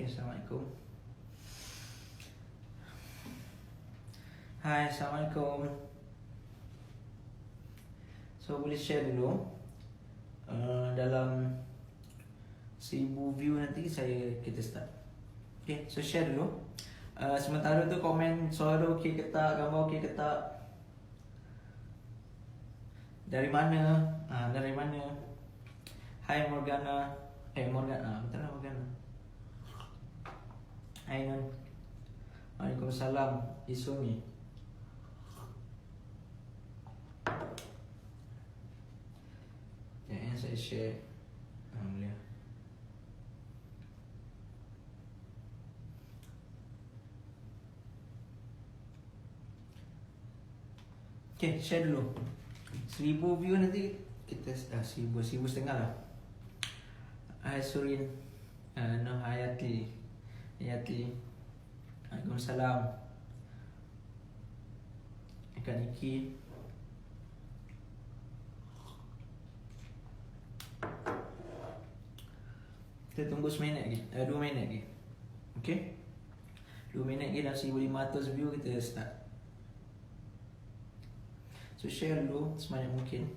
Okay, Assalamualaikum. Hai, Assalamualaikum. So boleh share dulu. Dalam 1000 view nanti kita start. Okay, so share dulu. Sementara tu komen suara okey ke tak, gambar okey ke tak. Dari mana? Dari mana? Hai Morgana. Morgana, betul lah Morgana. Hai Nun. Waalaikumsalam Isumi. Yang saya share. Alhamdulillah. Okay, share dulu. 1000 view nanti kita 1000 setengah lah. Hai Surin. Noh Hayati. Waalaikumsalam. Ikan Iki. Kita tunggu 1 minit lagi. 2 minit lagi. Okay? 2 minit lagi dalam 1500 view kita start. So share dulu sebanyak mungkin.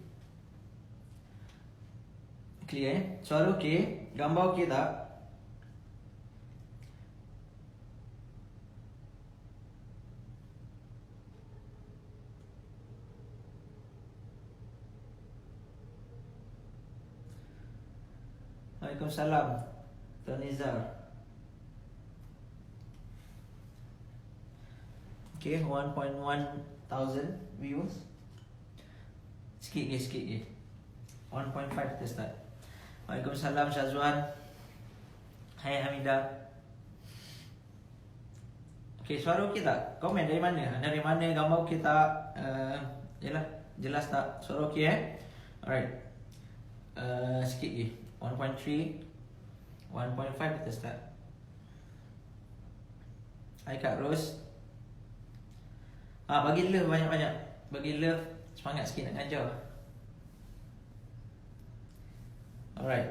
Clear Suara okey? Gambar okey tak? Waalaikumsalam Tuan Nizar. Okay, 1.1,000 views. Sikit lagi 1.5 kita start. Waalaikumsalam Syazwan. Hai Hamidah. Okay, suara okey tak? Komen dari mana? Dari mana, gambar okey tak? Yelah, jelas tak? Suara okey Alright. Sikit lagi 1.3 1.5 kita start. Hai Kak Ros. Bagi love banyak-banyak. Bagi love. Semangat sikit nak ngajar. Alright.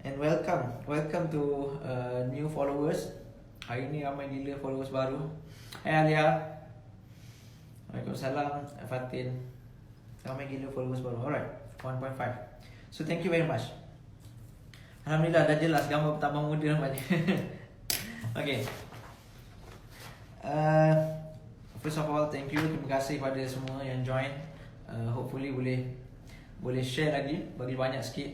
And welcome to new followers. Hari ni ramai gila followers baru. Hai Alia. Waalaikumsalam Fatin. Ramai gila followers baru. Alright, 1.5. So thank you very much. Alhamdulillah dah jelas, gambar tambah muda nampaknya. Okay. First of all, thank you. Terima kasih pada semua yang join. Hopefully boleh share lagi, bagi banyak sikit.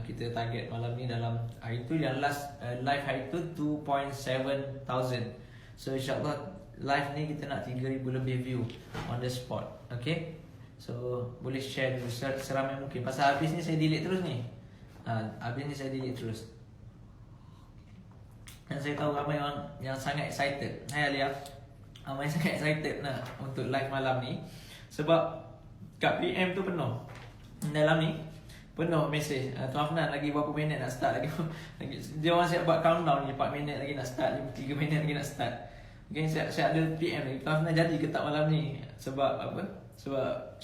Kita target malam ni dalam hari tu, yang last live hari tu 2.7 thousand. So insyaAllah live ni kita nak 3000 lebih view on the spot. Okay, so boleh share dulu seramai mungkin. Pasal habis ni saya delete terus ni. Habis ni saya delete terus. Dan saya tahu ramai orang yang sangat excited. Hai Alia. Ramai sangat excited untuk live malam ni. Sebab kat PM tu penuh. Dalam ni penuh mesej. Tuan Afnan lagi berapa minit nak start lagi. Dia orang siap buat countdown ni, 4 minit lagi nak start, 3 minit lagi nak start. Okay, saya ada PM lagi. Tuan Afnan jadi ke tak malam ni? Sebab apa? Sebab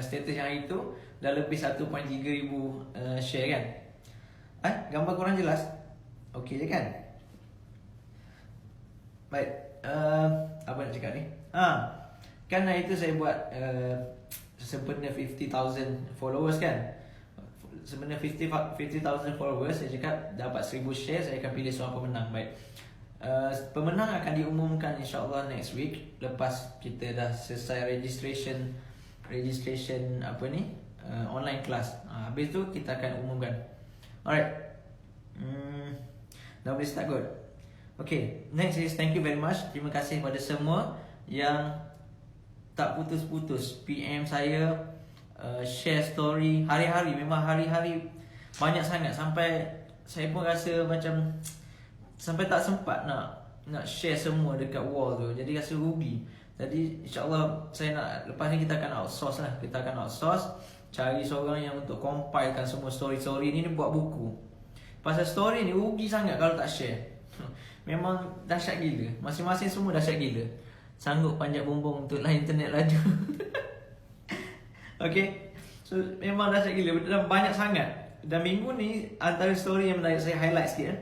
status yang hari tu dah lebih 1.3 ribu share kan. Gambar korang jelas? Okey je kan? Baik. Apa nak cakap ni? Kan hari tu saya buat sebenarnya 50,000 followers kan. Sebenarnya 50,000 followers, saya cakap dapat 1000 share, saya akan pilih seorang pemenang. Baik. Pemenang akan diumumkan insyaAllah next week. Lepas kita dah selesai registration apa ni, online class. Habis tu kita akan umumkan. Alright. Dah boleh start kot. Okay, next is thank you very much. Terima kasih kepada semua yang tak putus-putus PM saya, share story hari-hari. Memang hari-hari banyak sangat, sampai saya pun rasa macam sampai tak sempat nak share semua dekat wall tu. Jadi rasa rugi. Jadi insyaAllah saya nak, lepas ni kita akan outsource lah. Kita akan outsource, cari seorang yang untuk compilekan semua story-story ni buat buku. Pasal story ni rugi sangat kalau tak share. Memang dahsyat gila. Masing-masing semua dahsyat gila. Sanggup panjat bumbung untuk line internet laju. Okay. So memang dahsyat gila. Dan banyak sangat. Dan minggu ni antara story yang menarik saya highlight sikit.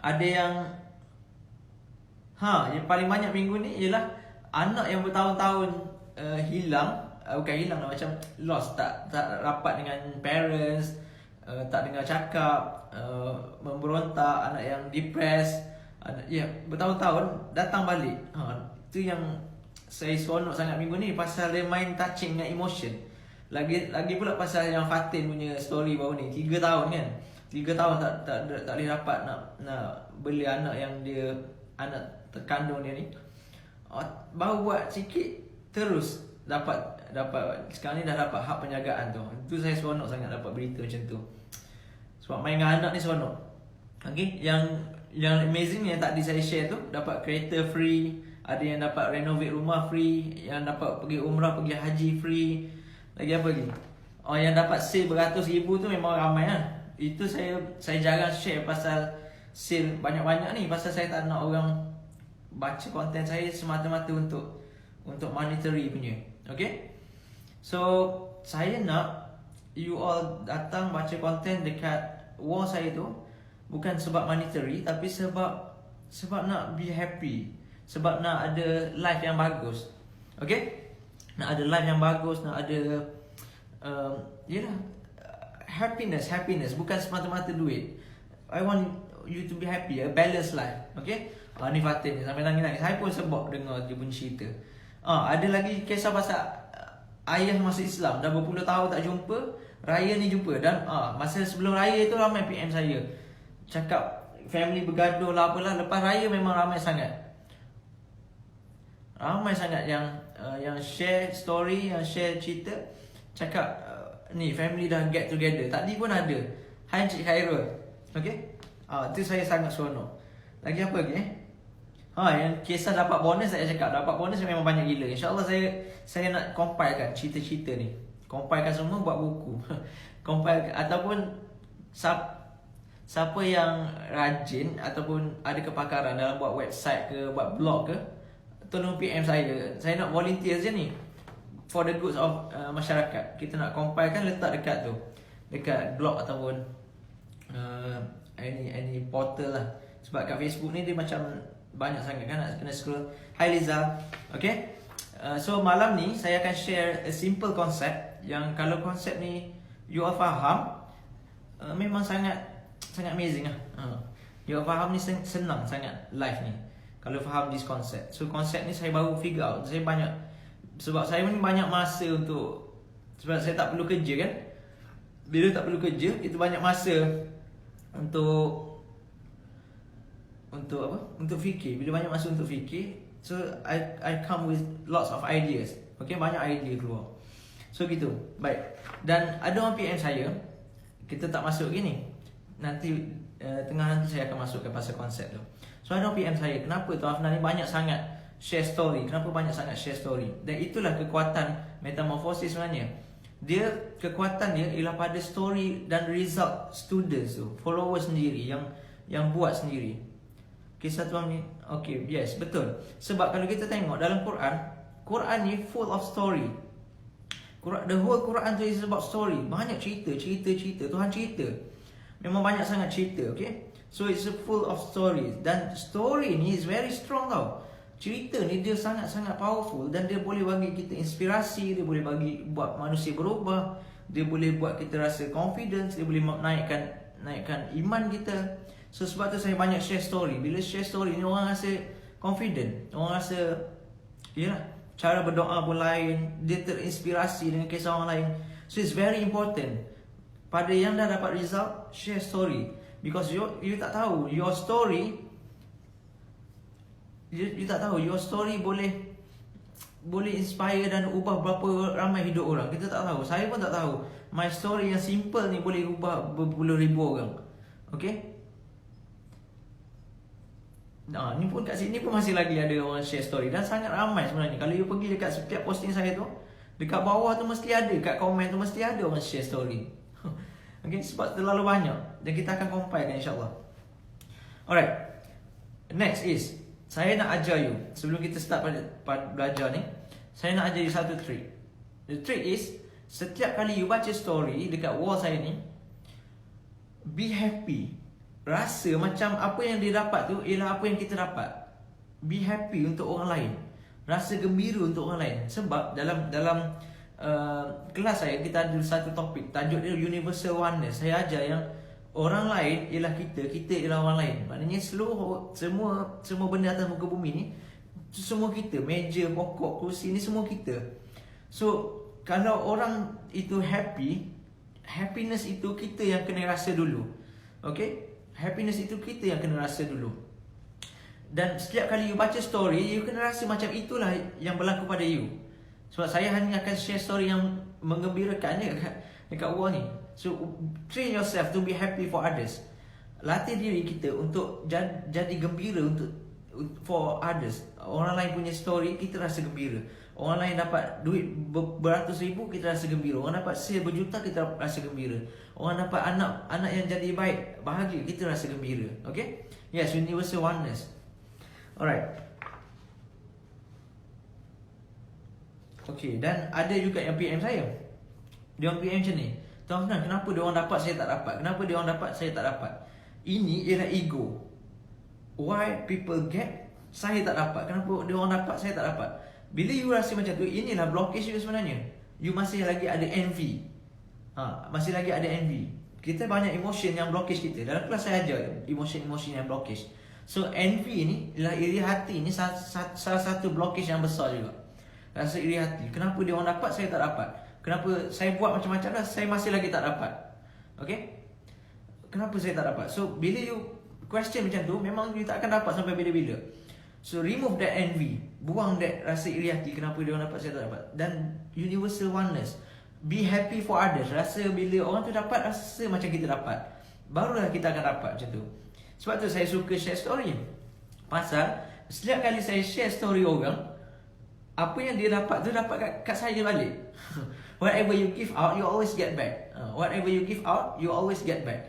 Ada yang paling banyak minggu ni ialah anak yang bertahun-tahun hilang, bukan hilang lah, macam lost, tak rapat dengan parents, tak dengar cakap, memberontak, anak yang depressed, bertahun-tahun datang balik. Itu yang saya seronok sangat minggu ni, pasal dia main touching dengan emotion. Lagi pula pasal yang Fatin punya story baru ni, 3 tahun kan. 3 tahun tak boleh dapat nak beli anak yang dia, anak terkandung dia ni. Baru buat sikit terus dapat sekarang ni dah dapat hak penjagaan tu. Itu saya seronok sangat dapat berita macam tu. Sebab main dengan anak ni seronok. Okay, yang amazing yang tadi saya share tu, dapat kereta free, ada yang dapat renovate rumah free, yang dapat pergi umrah, pergi haji free. Lagi apa lagi? Yang dapat sale beratus ribu tu memang ramai lah. Itu saya jarang share pasal sale banyak-banyak ni, pasal saya tak nak orang baca konten saya semata-mata untuk monetary punya. Okay? So saya nak you all datang baca konten dekat wall saya tu, bukan sebab monetary, tapi sebab nak be happy, sebab nak ada life yang bagus. Okay? Nak ada life yang bagus, nak ada happiness, bukan semata-mata duit. I want you to be happy, a balanced life. Okay? Ni Fatin ni sampai nangis-nangis. Saya pun sebab dengar dia punya cerita. Ada lagi kisah pasal ayah masuk Islam, dah berpuluh tahun tak jumpa, raya ni jumpa. Dan masa sebelum raya tu ramai PM saya, cakap family bergaduh lah apalah. Lepas raya memang ramai sangat yang share story, yang share cerita, cakap ni family dah get together. Tadi pun ada Hai Encik Khairul. Okay, itu saya sangat seronok. Lagi apa lagi yang kisah dapat bonus, saya cakap dapat bonus memang banyak gila. InsyaAllah saya nak compilekan cerita-cerita ni, compilekan semua buat buku. Compile, ataupun siapa yang rajin ataupun ada kepakaran dalam buat website ke, buat blog ke, tolong PM saya. Saya nak volunteer je ni, for the goods of masyarakat. Kita nak compilekan, letak dekat tu, dekat blog ataupun any portal lah. Sebab kat Facebook ni dia macam banyak sangat kan, nak kena scroll. Hai Liza. Okay, so malam ni saya akan share a simple concept, yang kalau konsep ni you all faham, memang sangat amazing lah. You all faham ni senang sangat life ni, kalau faham this concept. So konsep ni saya baru figure out. Sebab saya ni banyak masa untuk, sebab saya tak perlu kerja kan. Bila tak perlu kerja, itu banyak masa untuk apa? Untuk fikir. Bila banyak masa untuk fikir, so I come with lots of ideas. Okay, banyak idea keluar. So gitu. Baik. Dan ada orang PM saya, kita tak masuk gini. Nanti tengah nanti saya akan masuk ke pasal konsep tu. So ada orang PM saya, kenapa Tuan Afnan ni banyak sangat share story? Kenapa banyak sangat share story? Dan itulah kekuatan metamorphosis sebenarnya. Kekuatan dia ialah pada story dan result students tu, followers sendiri yang buat sendiri. Kisah tuan ni, okay, yes, betul. Sebab kalau kita tengok dalam Quran ni full of story. The whole Quran tu is about story. Banyak cerita. Tuhan cerita. Memang banyak sangat cerita, okay? So it's full of stories. Dan story ni is very strong tau. Cerita ni dia sangat-sangat powerful, dan dia boleh bagi kita inspirasi, dia boleh buat manusia berubah, dia boleh buat kita rasa confidence, dia boleh naikkan iman kita. So sebab tu saya banyak share story. Bila share story ni orang rasa confident, orang rasa cara berdoa pun lain, dia terinspirasi dengan kisah orang lain. So it's very important. Pada yang dah dapat result, share story. Because you tak tahu your story, you tak tahu your story boleh inspire dan ubah berapa ramai hidup orang. Kita tak tahu. Saya pun tak tahu. My story yang simple ni boleh ubah berpuluh ribu orang. Okay? Ni pun kat sini pun masih lagi ada orang share story, dan sangat ramai sebenarnya. Kalau you pergi dekat setiap posting saya tu, dekat bawah tu mesti ada, kat komen tu mesti ada orang share story. Okay, sebab terlalu banyak, dan kita akan compilekan insyaAllah. Alright, next is, saya nak ajar you, sebelum kita start pada belajar ni, saya nak ajar you satu trick. The trick is, setiap kali you baca story dekat wall saya ni, be happy. Rasa macam apa yang dia dapat tu ialah apa yang kita dapat. Be happy untuk orang lain. Rasa gembira untuk orang lain. Sebab dalam kelas saya, kita ada satu topik, tajuk dia Universal Oneness. Saya ajar yang orang lain ialah kita, kita ialah orang lain. Maknanya seluruh semua benda atas muka bumi ni semua kita. Meja, pokok, kursi ni semua kita. So kalau orang itu happy, happiness itu kita yang kena rasa dulu. Okay? Happiness itu kita yang kena rasa dulu. Dan setiap kali you baca story, you kena rasa macam itulah yang berlaku pada you. Sebab saya hanya akan share story yang menggembirakan dekat luar ni. So train yourself to be happy for others. Latih diri kita untuk jadi gembira for others. Orang lain punya story, kita rasa gembira. Orang lain dapat duit beratus ribu, kita rasa gembira. Orang dapat sale berjuta, kita rasa gembira. Orang dapat anak yang jadi baik, bahagia, kita rasa gembira. Okay? Yes, universal oneness. Alright. Okay, dan ada juga yang PM saya. Dia orang PM macam ni. Tuan-tuan, kenapa dia orang dapat, saya tak dapat? Kenapa dia orang dapat, saya tak dapat? Ini ialah ego. Why people get, saya tak dapat. Kenapa dia orang dapat, saya tak dapat? Bila you rasa macam tu, inilah blockage you sebenarnya. You masih lagi ada envy. Masih lagi ada envy. Kita banyak emotion yang blockage kita. Dalam kelas saya ajar emotion yang blockage. So envy ni, iri hati ni salah satu blockage yang besar juga. Rasa iri hati. Kenapa dia orang dapat, saya tak dapat? Kenapa saya buat macam-macam dah, saya masih lagi tak dapat? Okay? Kenapa saya tak dapat? So bila you question macam tu, memang you tak akan dapat sampai bila-bila. So remove that envy. Buang that rasa iri hati. Kenapa dia orang dapat, saya tak dapat? Dan universal oneness. Be happy for others. Rasa bila orang tu dapat, rasa macam kita dapat. Barulah kita akan dapat macam tu. Sebab tu saya suka share story. Pasal setiap kali saya share story orang, apa yang dia dapat tu dapat kat saya balik. Whatever you give out, you always get back. Whatever you give out, you always get back.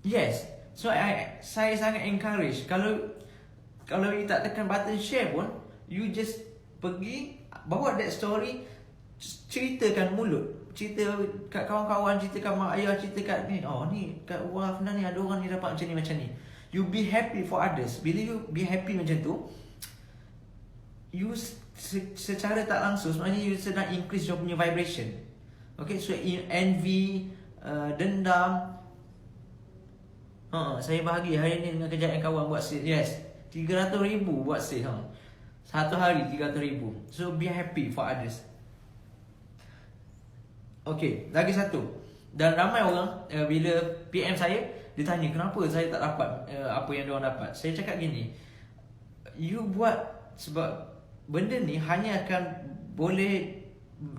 Yes. So saya sangat encourage. Kalau you tak tekan button share pun, you just pergi bawa that story, ceritakan mulut, cerita kat kawan-kawan, cerita kat mak ayah, cerita kat ni. Oh ni kat luar Fnan ni ada orang ni dapat macam ni. You be happy for others. Bila you be happy macam tu, you secara tak langsung sebenarnya you sedang increase your punya vibration. Okay, so envy, dendam. Saya bahagia hari ni dengan kejayaan kawan buat sale. Yes, 300,000 buat sale. Satu hari 300,000. So be happy for others. Okay, lagi satu. Dan ramai orang bila PM saya, dia tanya kenapa saya tak dapat apa yang dia orang dapat. Saya cakap gini, you buat sebab benda ni hanya akan boleh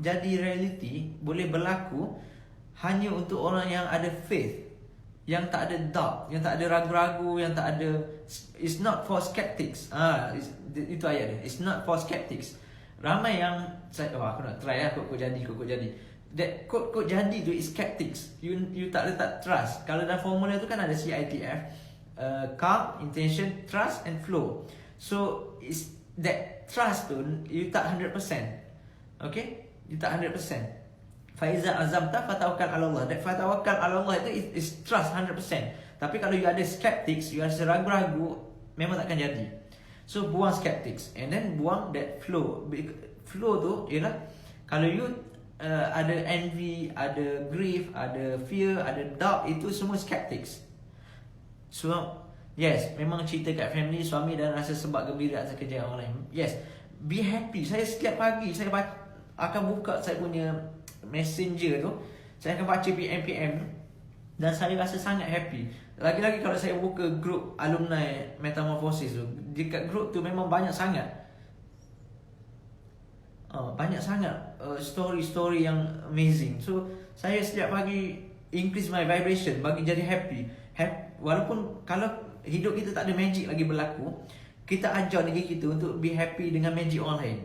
jadi reality, boleh berlaku hanya untuk orang yang ada faith, yang tak ada doubt, yang tak ada ragu-ragu, yang tak ada. It's not for skeptics. Itu ayat dia. It's not for skeptics. Ramai yang aku nak try lah, kok jadi. That kok jadi tu is skeptics. You tak letak trust. Kalau dalam formula tu kan ada CITF, calm, intention, trust and flow. So is that trust tu you tak 100%. Okay? You tak 100%. Faiza azamta fatawakkal ala Allah. That fatawakkal ala Allah itu is trust 100%. Tapi kalau you ada skeptics, you rasa ragu-ragu, memang takkan jadi. So buang skeptics and then buang that flow. Flow tu ialah kalau you ada envy, ada grief, ada fear, ada doubt, itu semua skeptics. So yes, memang cerita kat family, suami dan rasa sebab gembira atas kejayaan orang lain. Yes, be happy. Saya setiap pagi saya akan buka saya punya messenger tu, saya akan baca PM dan saya rasa sangat happy. Lagi-lagi kalau saya buka grup alumni Metamorphosis tu, dekat grup tu memang banyak sangat story-story yang amazing. So saya setiap pagi increase my vibration, bagi jadi happy. Walaupun kalau hidup kita tak ada magic lagi berlaku, kita ajar diri kita untuk be happy dengan magic orang lain.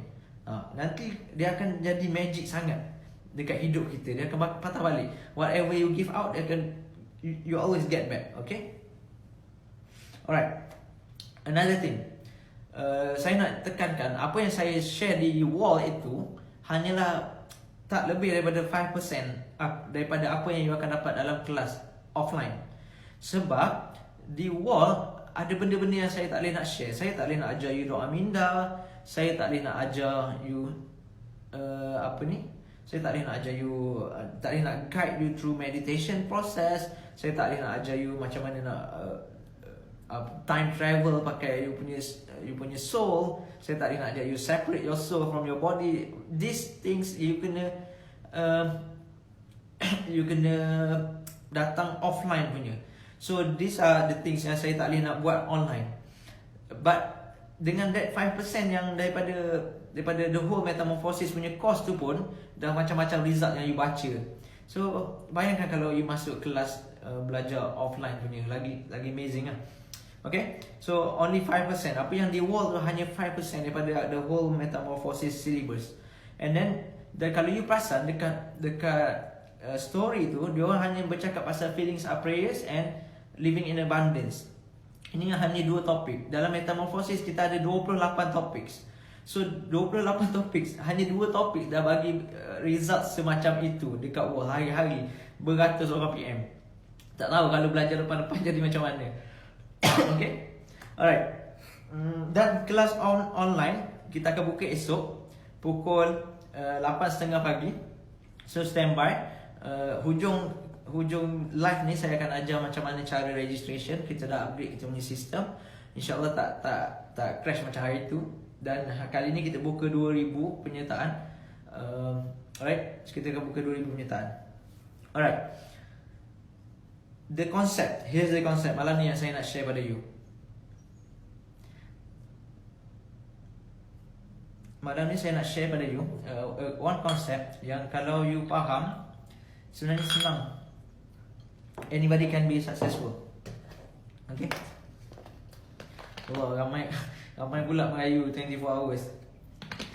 Nanti dia akan jadi magic sangat dekat hidup kita. Dia akan patah balik. Whatever you give out, dia akan you always get back. Okay? Alright. Another thing, saya nak tekankan, apa yang saya share di wall itu hanyalah tak lebih daripada 5% daripada apa yang you akan dapat dalam kelas offline. Sebab di wall ada benda-benda yang saya tak boleh nak share. Saya tak boleh nak ajar you doa minda. Saya tak boleh nak ajar you saya tak boleh nak ajar you, tak boleh nak guide you through meditation process. Saya tak boleh nak ajar you macam mana nak time travel pakai you punya soul. Saya tak boleh nak ajar you separate your soul from your body. These things you kena you kena datang offline punya. So these are the things yang saya tak boleh nak buat online. But dengan that 5% yang daripada the whole metamorphosis punya course tu pun dah macam-macam result yang you baca. So bayangkan kalau you masuk kelas belajar offline punya, lagi amazing lah. Okay, so only 5%. Apa yang di wall tu hanya 5% daripada the whole metamorphosis syllabus. And then kalau you perasan dekat story tu, dia orang hanya bercakap pasal feelings are prayers and living in abundance. Ini hanya 2 topik. Dalam metamorphosis kita ada 28 topik. So 28 topik, hanya 2 topik dah bagi result semacam itu dekat wall hari-hari, beratus orang PM. Tak tahu kalau belajar depan-depan jadi macam mana. Okay, alright. Dan kelas online kita akan buka esok pukul 8.30 pagi. So standby. Hujung live ni saya akan ajar macam mana cara registration. Kita dah upgrade kita punya sistem. InsyaAllah tak crash macam hari tu. Dan kali ni kita buka 2,000 penyertaan. Alright, so kita akan buka 2,000 penyertaan. Alright, the concept, here's the concept malam ni yang saya nak share pada you. Malam ni saya nak share pada you one concept yang kalau you faham, sebenarnya senang. Anybody can be successful. Okay. Wow, ramai pula Melayu 24 hours.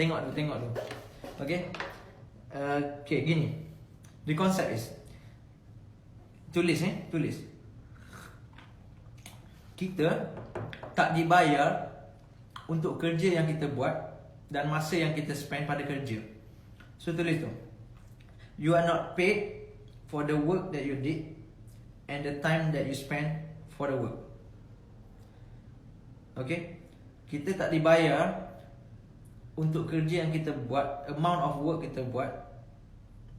Tengok tu. Okay. Okay, gini. The concept is, tulis. Kita tak dibayar untuk kerja yang kita buat dan masa yang kita spend pada kerja. So tulis tu. You are not paid for the work that you did and the time that you spend for the work. Okay? Kita tak dibayar untuk kerja yang kita buat, amount of work kita buat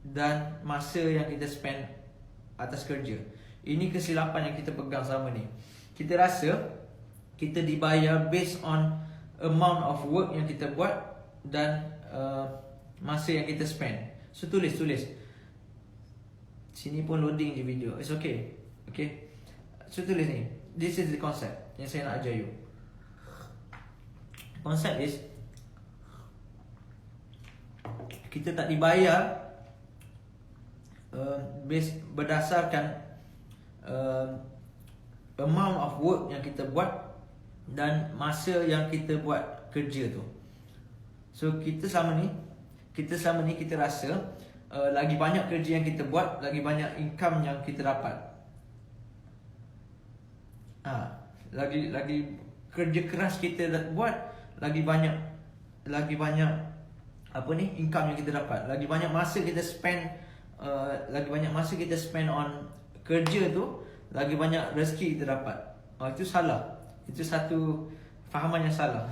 dan masa yang kita spend atas kerja. Ini kesilapan yang kita pegang selama ni. Kita rasa kita dibayar based on amount of work yang kita buat dan masa yang kita spend. So tulis. Sini pun loading je video. It's okay. Okay. So tulis ni. This is the concept yang saya nak ajar you. Concept is, kita tak dibayar berdasarkan amount of work yang kita buat dan masa yang kita buat kerja tu. So kita selama ni kita rasa lagi banyak kerja yang kita buat, lagi banyak income yang kita dapat. Lagi kerja keras kita buat, lagi banyak income yang kita dapat. Lagi banyak masa kita spend on kerja tu, lagi banyak rezeki kita dapat. Itu salah. Itu satu fahaman yang salah.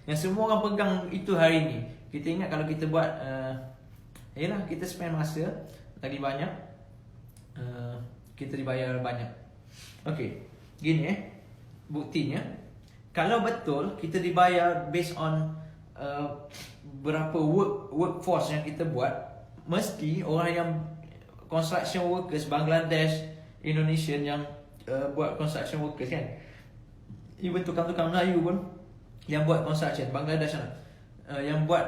Yang semua orang pegang itu hari ni. Kita ingat kalau kita buat kita spend masa lagi banyak, kita dibayar banyak. Okay, gini buktinya, kalau betul kita dibayar based on berapa workforce yang kita buat, mesti orang yang construction workers Bangladesh, Indonesian yang buat construction workers kan, even tukang-tukang Melayu pun yang buat construction, Bangladesh yang buat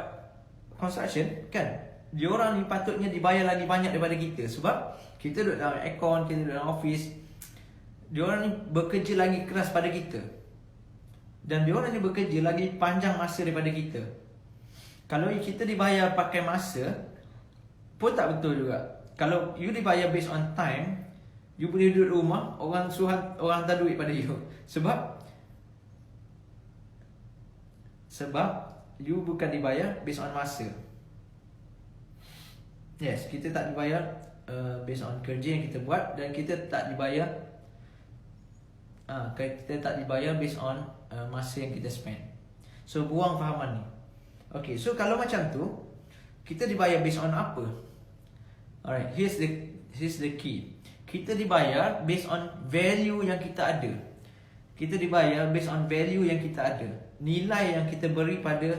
construction kan, diorang ni patutnya dibayar lagi banyak daripada kita. Sebab kita duduk dalam aircon, kita duduk dalam office, diorang ni bekerja lagi keras pada kita, dan diorang ni bekerja lagi panjang masa daripada kita. Kalau kita dibayar pakai masa pun tak betul juga. Kalau you dibayar based on time, you boleh duduk rumah, orang hantar duit pada you. Sebab you bukan dibayar based on masa. Yes, kita tak dibayar based on kerja yang kita buat, dan kita tak dibayar based on masa yang kita spend. So buang fahaman ni. Okay, so kalau macam tu, kita dibayar based on apa? Alright, here's the key. Kita dibayar based on value yang kita ada. Kita dibayar based on value yang kita ada, nilai yang kita beri pada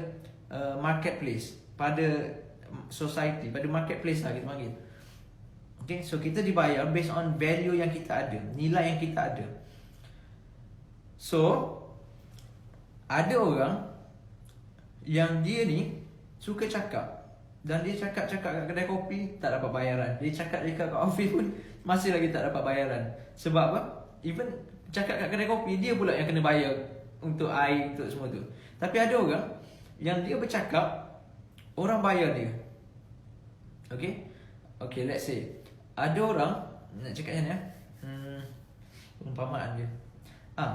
marketplace, pada society, pada marketplace lah kita panggil. Okay, so kita dibayar based on value yang kita ada, nilai yang kita ada. So ada orang yang dia ni suka cakap, dan dia cakap-cakap kat kedai kopi tak dapat bayaran. Dia cakap-cakap kat office pun masih lagi tak dapat bayaran. Sebab apa? Even cakap kat kedai kopi, dia pula yang kena bayar untuk air, untuk semua tu. Tapi ada orang yang dia bercakap, orang bayar dia. Okay, let's say ada orang, nak cakap macam ni perumpamaan dia.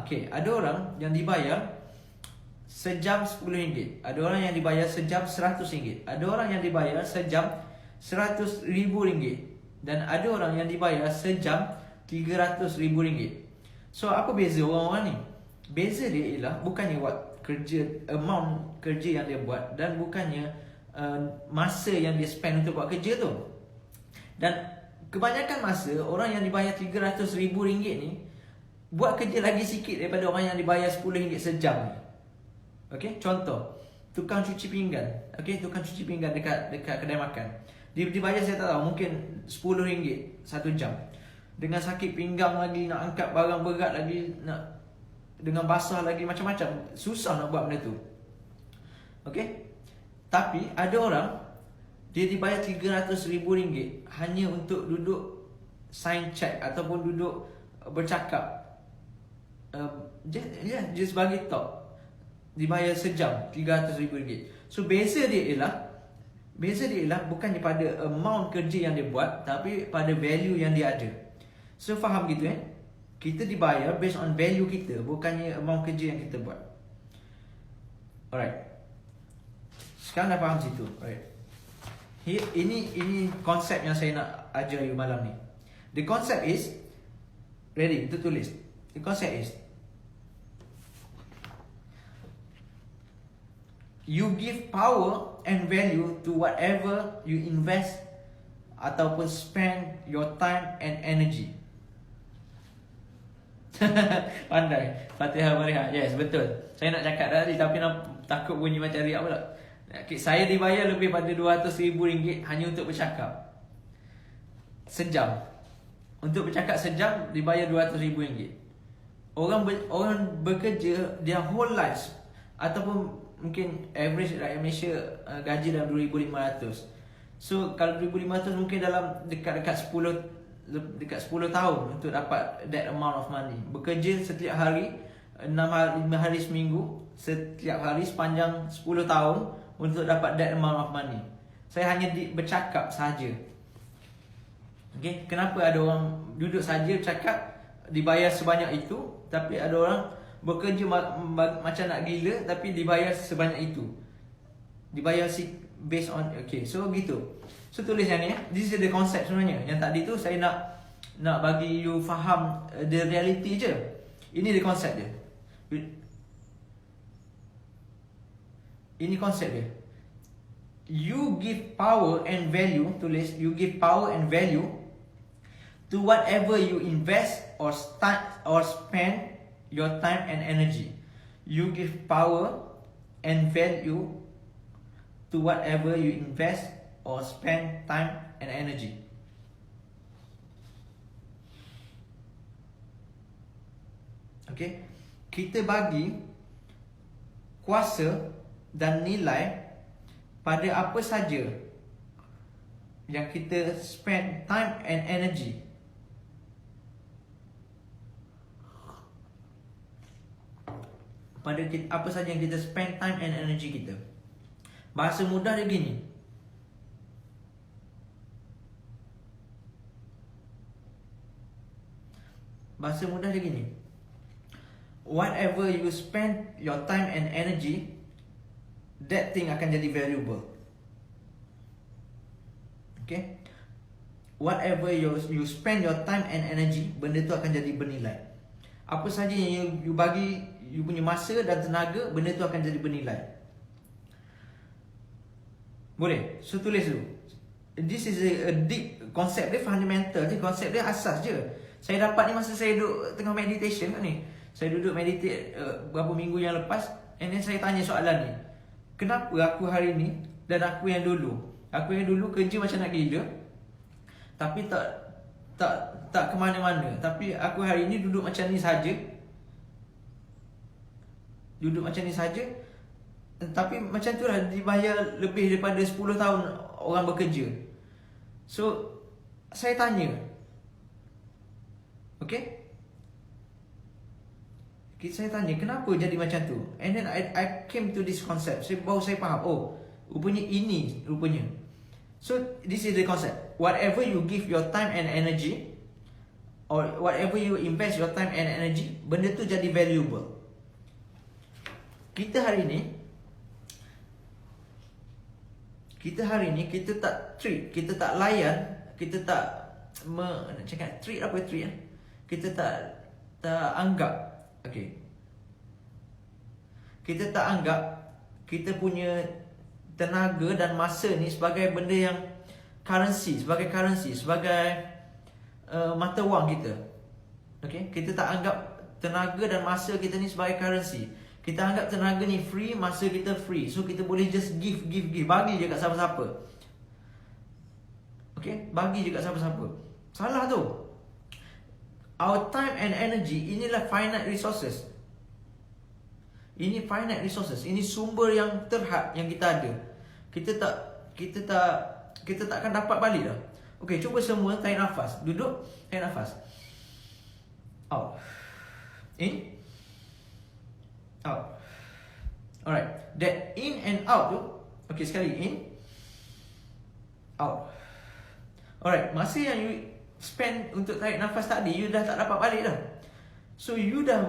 Okay, ada orang yang dibayar sejam RM10. Ada orang yang dibayar sejam RM100. Ada orang yang dibayar sejam RM100,000. Dan ada orang yang dibayar sejam RM300,000. So apa beza orang-orang ni? Beza dia ialah bukannya buat kerja, amount kerja yang dia buat, dan bukannya masa yang dia spend untuk buat kerja tu. Dan kebanyakan masa orang yang dibayar RM300,000 ni buat kerja lagi sikit daripada orang yang dibayar RM10 sejam ni. Okay, contoh tukang cuci pinggan. Okay, tukang cuci pinggan dekat kedai makan, dia dibayar, saya tak tahu, mungkin RM10 1 jam. Dengan sakit pinggang lagi, nak angkat barang berat lagi, nak dengan basah lagi, macam-macam. Susah nak buat benda tu. Okay, tapi ada orang dia dibayar RM300,000 hanya untuk duduk sign check ataupun duduk bercakap, just bagi talk. Dibayar sejam RM300,000. So beza dia ialah bukannya pada amount kerja yang dia buat, tapi pada value yang dia ada. So faham gitu Kita dibayar based on value kita, bukannya amount kerja yang kita buat. Alright, sekarang dah faham situ. Alright, ini konsep yang saya nak ajar you malam ni. The concept is, ready, untuk tulis. The concept is, you give power and value to whatever you invest ataupun spend your time and energy. Pandai, Fatihah Mariha. Yes, betul. Saya nak cakap tadi tapi takut bunyi macam riak pula. Saya dibayar lebih pada RM200,000 hanya untuk bercakap sejam. Untuk bercakap sejam dibayar RM200,000. Orang bekerja their whole lives, ataupun mungkin average rakyat Malaysia gaji dalam RM2,500. So kalau RM2,500 mungkin dalam dekat 10 tahun untuk dapat that amount of money. Bekerja setiap hari 5 hari seminggu, setiap hari sepanjang 10 tahun untuk dapat that amount of money. Saya hanya bercakap saja. Okay, kenapa ada orang duduk saja bercakap dibayar sebanyak itu, tapi ada orang bekerja macam nak gila tapi dibayar sebanyak itu. Dibayar based on, okay, so gitu. So tulis yang ni this is the concept sebenarnya. Yang tadi tu saya nak bagi you faham the reality je. Ini the concept dia. Ini konsep dia. You give power and value, tulis you give power and value to whatever you invest or spend your time and energy. You give power and value to whatever you invest or spend time and energy. Okay, kita bagi kuasa dan nilai pada apa saja yang kita spend time and energy. Pada apa saja yang kita spend time and energy kita. Bahasa mudah dia gini. Bahasa mudah dia gini. Whatever you spend your time and energy, that thing akan jadi valuable. Okay? whatever you spend your time and energy, benda tu akan jadi bernilai. Apa saja yang you bagi, you punya masa dan tenaga, benda tu akan jadi bernilai. Boleh? So tulis dulu. This is a deep konsep dia, fundamental je, konsep dia asas je. Saya dapat ni masa saya duduk tengah meditation ni. Saya duduk meditate beberapa minggu yang lepas, and then saya tanya soalan ni. Kenapa aku hari ni dan aku yang dulu? Aku yang dulu kerja macam nak gila, tapi tak ke mana-mana. Tapi aku hari ni duduk macam ni saja. Duduk macam ni saja. Tapi macam tu lah, dibayar lebih daripada 10 tahun orang bekerja. So saya tanya, okay, saya tanya kenapa jadi macam tu. And then I came to this concept. Baru saya faham, oh, rupanya ini rupanya. So this is the concept. Whatever you give your time and energy, or whatever you invest your time and energy, benda tu jadi valuable. Kita hari ni kita tak treat, kita tak layan, kita tak nak cakap treat apa treat eh? Kita tak anggap, okay, kita tak anggap kita punya tenaga dan masa ni sebagai benda yang currency, sebagai mata wang kita. Okay, kita tak anggap tenaga dan masa kita ni sebagai currency. Kita anggap tenaga ni free, masa kita free. So kita boleh just give. Bagi je kat siapa-siapa. Okay, bagi je kat siapa-siapa. Salah tu. Our time and energy, inilah finite resources. Ini finite resources. Ini sumber yang terhad yang kita ada. Kita tak akan dapat balik dah. Okay, cuba semua tarik nafas. Duduk, tarik nafas. Out. In. Out. Alright. That in and out tu. Okay, sekali. In. Out. Alright. Masa yang you spend untuk tarik nafas tadi, you dah tak dapat balik dah. So you dah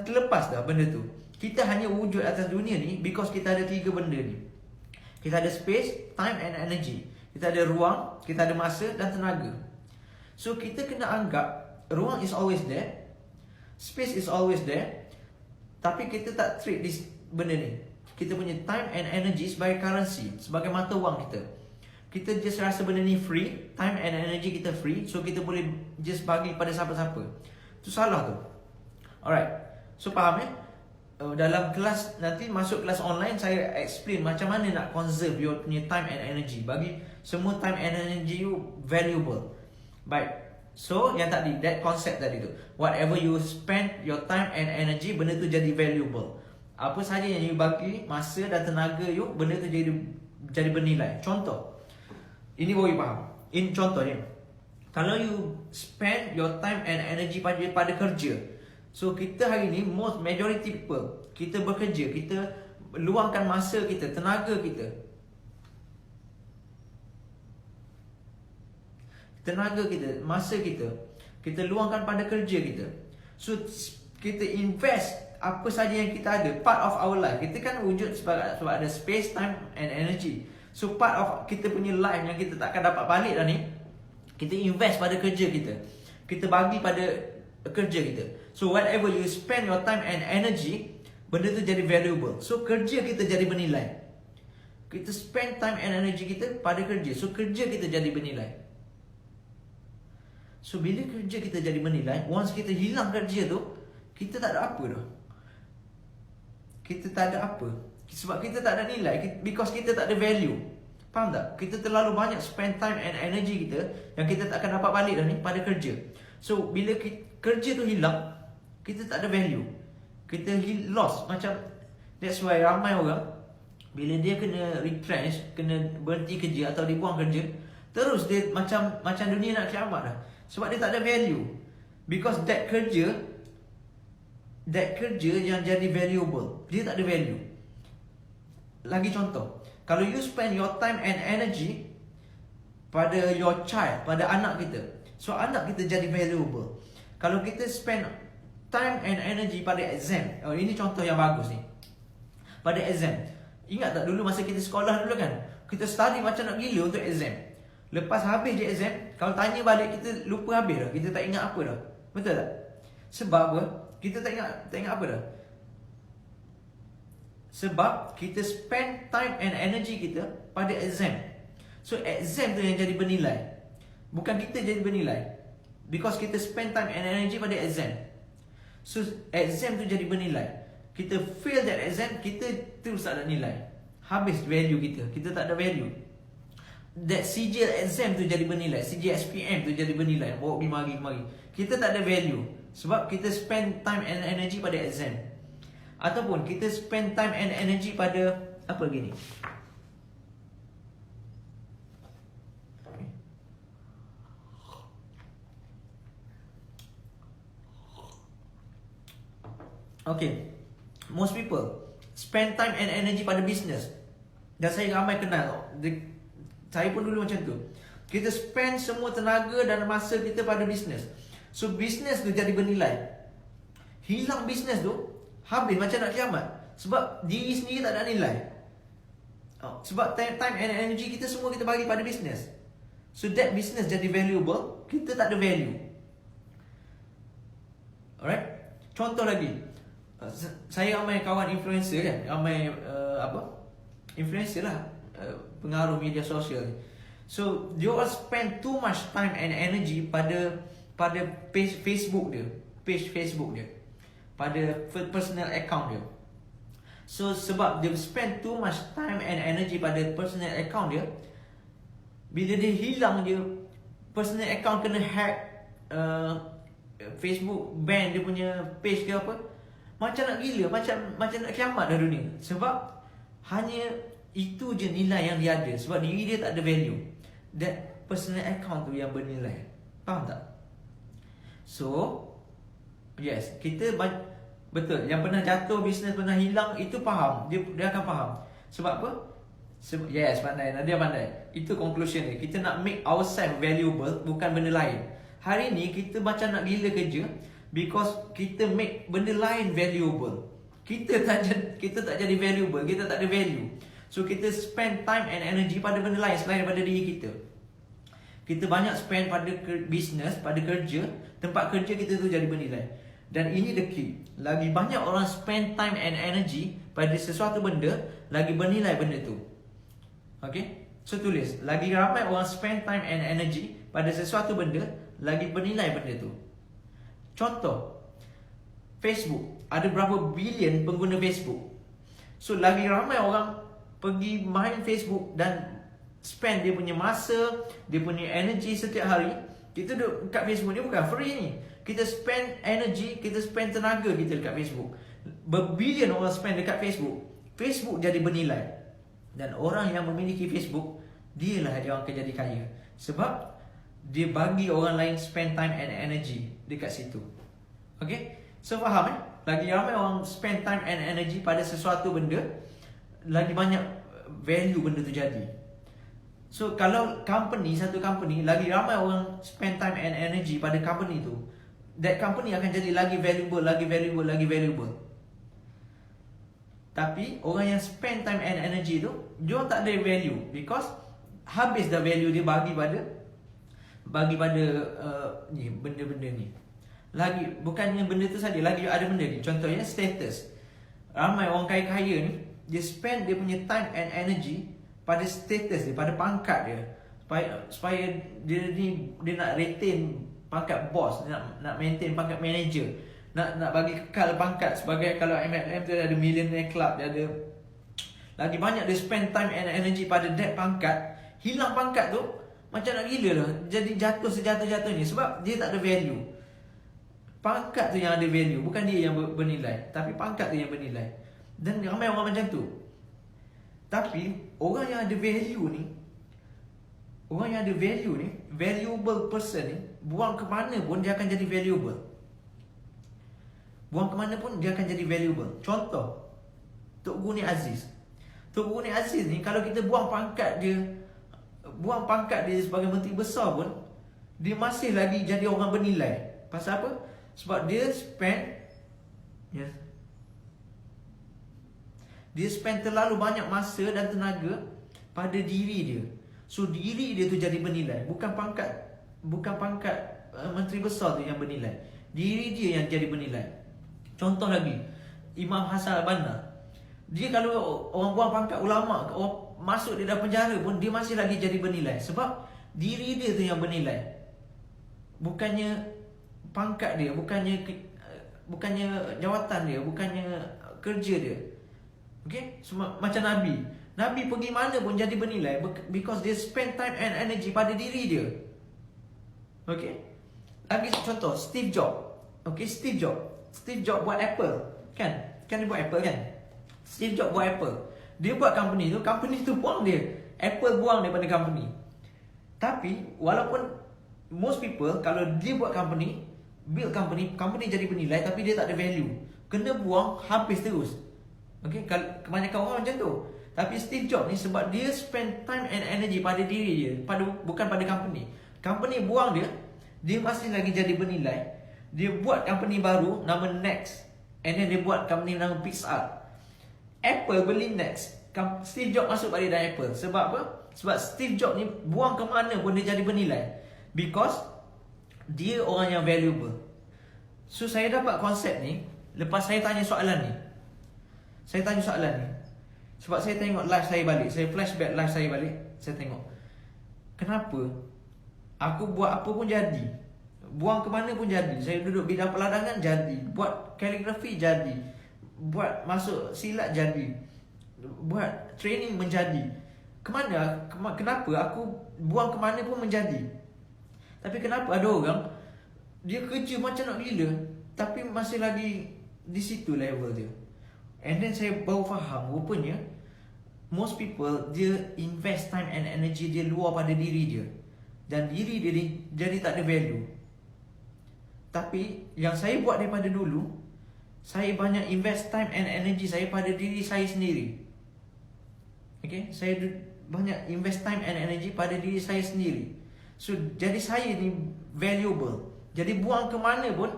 terlepas dah benda tu. Kita hanya wujud atas dunia ni because kita ada 3 benda ni. Kita ada space, time and energy. Kita ada ruang, kita ada masa dan tenaga. So kita kena anggap ruang is always there, space is always there, tapi kita tak treat this benda ni. Kita punya time and energy sebagai currency, sebagai mata wang kita. Kita just rasa benda ni free, time and energy kita free, so kita boleh just bagi pada siapa-siapa. Itu salah tu. Alright, so faham dalam kelas, nanti masuk kelas online, saya explain macam mana nak conserve your punya time and energy. Bagi semua time and energy you valuable. Baik, so yang tadi, that concept tadi tu, whatever you spend your time and energy, benda tu jadi valuable. Apa saja yang you bagi, masa dan tenaga you, benda tu jadi bernilai. Contoh, ini baru you faham. In contoh ni, kalau you spend your time and energy pada kerja, so kita hari ni, majority people, kita bekerja, kita luangkan masa kita, tenaga kita, masa kita luangkan pada kerja kita. So kita invest apa saja yang kita ada, part of our life. Kita kan wujud sebab ada space, time and energy. So part of kita punya life yang kita takkan dapat balik dah ni, kita invest pada kerja kita. Kita bagi pada kerja kita. So whatever you spend your time and energy, benda tu jadi valuable. So kerja kita jadi bernilai. Kita spend time and energy kita pada kerja, so kerja kita jadi bernilai. So bila kerja kita jadi bernilai, once kita hilang kerja tu, kita tak ada apa dah. Kita tak ada apa. Sebab kita tak ada nilai, because kita tak ada value. Faham tak? Kita terlalu banyak spend time and energy kita yang kita tak akan dapat balik dah ni pada kerja. So bila kerja tu hilang, kita tak ada value. Kita lost. Macam, that's why ramai orang bila dia kena retrench, kena berhenti kerja atau dibuang kerja, terus dia macam dunia nak kiamat dah. Sebab dia tak ada value. Because that kerja yang jadi valuable, dia tak ada value. Lagi contoh, kalau you spend your time and energy pada your child, pada anak kita, so anak kita jadi valuable. Kalau kita spend time and energy pada exam, ini contoh yang bagus ni, pada exam. Ingat tak dulu masa kita sekolah dulu kan, Kita study macam nak gila untuk exam. Lepas habis je exam, kalau tanya balik kita lupa habis dah. Kita tak ingat apa dah. Betul tak? Sebab apa? Kita tak ingat apa dah. Sebab kita spend time and energy kita pada exam. So exam tu yang jadi bernilai, bukan kita jadi bernilai. Because kita spend time and energy pada exam. So exam tu jadi bernilai. Kita fail that exam, kita terus tak ada nilai. Habis value kita. Kita tak ada value. That sijil exam tu jadi bernilai, sijil SPM tu jadi bernilai. Bawa pergi mari. Kita tak ada value sebab kita spend time and energy pada exam. Ataupun kita spend time and energy pada apa lagi ni? Okay, most people spend time and energy pada business. Dan saya ramai kenal. Saya pun dulu macam tu. Kita spend semua tenaga dan masa kita pada business. So business tu jadi bernilai. Hilang business tu, habis macam nak kiamat. Sebab diri sendiri tak ada nilai. Sebab time and energy kita semua kita bagi pada business. So that business jadi valuable, kita tak ada value. Alright. Contoh lagi, saya ramai kawan influencer kan, ramai influencer lah, pengaruh media sosial. So dia all spend too much time and energy pada page Facebook dia, pada personal account dia. So sebab dia spend too much time and energy pada personal account dia, bila dia hilang dia personal account kena hack, Facebook ban dia punya page ke apa, macam nak gila, macam nak kiamat dah dunia. Sebab hanya itu je nilai yang dia ada. Sebab diri dia tak ada value. That personal account tu yang bernilai. Faham tak? So yes, kita betul, yang pernah jatuh, bisnes pernah hilang, itu faham. Dia akan faham. Sebab apa? Yes, pandai. Nadia pandai. Itu conclusion dia. Kita nak make ourselves valuable, bukan benda lain. Hari ni kita macam nak gila kerja because kita make benda lain valuable. Kita tak jadi valuable, kita tak ada value. So kita spend time and energy pada benda lain selain daripada diri kita. Kita banyak spend pada business, pada kerja. Tempat kerja kita tu jadi bernilai. Dan ini the key. Lagi banyak orang spend time and energy pada sesuatu benda, lagi bernilai benda tu. Okay? So tulis, lagi ramai orang spend time and energy pada sesuatu benda, lagi bernilai benda tu. Contoh, Facebook. Ada berapa bilion pengguna Facebook. So lagi ramai orang pergi main Facebook dan spend dia punya masa, dia punya energy setiap hari. Kita duduk kat Facebook ni bukan free ni. Kita spend energy, kita spend tenaga kita dekat Facebook. Berbilion orang spend dekat Facebook. Facebook jadi bernilai. Dan orang yang memiliki Facebook, dialah yang akan jadi kaya. Sebab dia bagi orang lain spend time and energy dekat situ. Okay? So faham Lagi ramai orang spend time and energy pada sesuatu benda, lagi banyak value benda tu jadi. So kalau satu company, lagi ramai orang spend time and energy pada company tu, that company akan jadi lagi valuable. Tapi orang yang spend time and energy tu, dia tak ada value because habis dah value dia bagi pada ni benda-benda ni. Lagi bukannya benda tu saja, lagi ada benda ni. Contohnya status. Ramai orang kaya-kaya ni, dia spend dia punya time and energy pada status dia, pada pangkat dia, supaya dia nak retain pangkat boss, nak maintain pangkat manager, nak bagi kekal pangkat sebagai, kalau MLM tu ada millionaire club, dia ada lagi banyak dia spend time and energy pada that pangkat. Hilang pangkat tu macam nak gila lah, jadi jatuh sejatuh-jatuhnya sebab dia tak ada value. Pangkat tu yang ada value, bukan dia yang bernilai, tapi pangkat tu yang bernilai. Dan ramai orang macam tu. Tapi orang yang ada value ni, valuable person ni, buang ke mana pun dia akan jadi valuable. Contoh, Tok Guni Aziz. Tok Guni Aziz ni, kalau kita buang pangkat dia sebagai menteri besar pun, dia masih lagi jadi orang bernilai. Pasal apa? Sebab dia spend terlalu banyak masa dan tenaga pada diri dia. So diri dia tu jadi bernilai, bukan pangkat menteri besar tu yang bernilai. Diri dia yang jadi bernilai. Contoh lagi, Imam Hasan Al-Banna. Dia kalau orang buang pangkat ulama, orang masuk dia dalam penjara pun, dia masih lagi jadi bernilai. Sebab diri dia tu yang bernilai, bukannya pangkat dia, bukannya jawatan dia, bukannya kerja dia. Okay? Macam Nabi pergi mana pun jadi bernilai, because dia spend time and energy pada diri dia. Okay? Lagi contoh, Steve Jobs. Okay, Steve Jobs buat Apple. Kan dia buat Apple kan? Steve Jobs buat Apple. Dia buat company tu buang dia. Apple buang daripada company. Tapi walaupun most people, kalau dia buat company, build company jadi bernilai, tapi dia tak ada value, kena buang habis terus. Okay, kebanyakan orang macam tu. Tapi Steve Jobs ni, sebab dia spend time and energy pada diri dia, bukan pada company. Company buang dia masih lagi jadi bernilai. Dia buat company baru nama Next, and then dia buat company nama Pixar. Apple beli Next, Steve Jobs masuk balik dalam Apple. Sebab apa? Sebab Steve Jobs ni buang ke mana pun dia jadi bernilai, because dia orang yang valuable. So saya dapat konsep ni lepas saya tanya soalan ni. Sebab saya tengok live saya balik, saya flashback live saya balik, saya tengok kenapa aku buat apa pun jadi, buang ke mana pun jadi. Saya duduk bidang peladangan jadi, buat kaligrafi jadi, buat masuk silat jadi, buat training menjadi. Kenapa aku buang ke mana pun menjadi? Tapi kenapa ada orang dia kerja macam nak gila, tapi masih lagi di situ level dia. And then saya baru faham, rupanya most people, dia invest time and energy dia luar pada diri dia, dan diri dia jadi tak ada value. Tapi yang saya buat daripada dulu, saya banyak invest time and energy saya pada diri saya sendiri. Okay, saya banyak invest time and energy pada diri saya sendiri. So jadi saya ni valuable. Jadi buang ke mana pun